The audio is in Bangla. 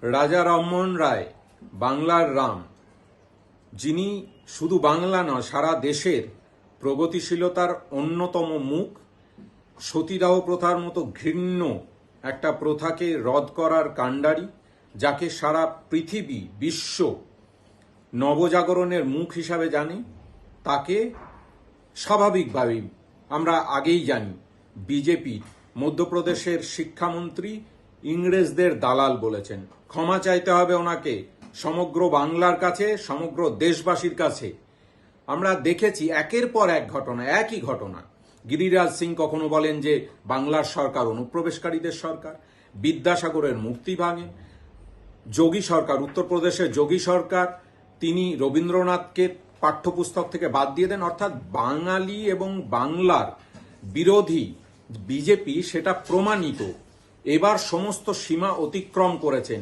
রাজা রামমোহন রায়, বাংলার রাম, যিনি শুধু বাংলা নয় সারা দেশের প্রগতিশীলতার অন্যতম মুখ, সতীদাহ প্রথার মতো ঘৃণ্য একটা প্রথাকে রদ করার কাণ্ডারি, যাকে সারা পৃথিবী বিশ্ব নবজাগরণের মুখ হিসাবে জানে, তাকে স্বাভাবিকভাবেই আমরা আগেই জানি বিজেপি মধ্যপ্রদেশের শিক্ষামন্ত্রী ইংরেজদের দালাল বলেছেন। ক্ষমা চাইতে হবে ওনাকে সমগ্র বাংলার কাছে, সমগ্র দেশবাসীর কাছে। আমরা দেখেছি একের পর এক ঘটনা, একই ঘটনা। গিরিরাজ সিং কখনো বলেন যে বাংলার সরকার অনুপ্রবেশকারীদের সরকার, বিদ্যাসাগরের মুক্তি ভাঙে, যোগী সরকার, উত্তরপ্রদেশের যোগী সরকার, তিনি রবীন্দ্রনাথকে পাঠ্যপুস্তক থেকে বাদ দিয়ে দেন। অর্থাৎ বাঙালি এবং বাংলার বিরোধী বিজেপি সেটা প্রমাণিত। এবার সমস্ত সীমা অতিক্রম করেছেন।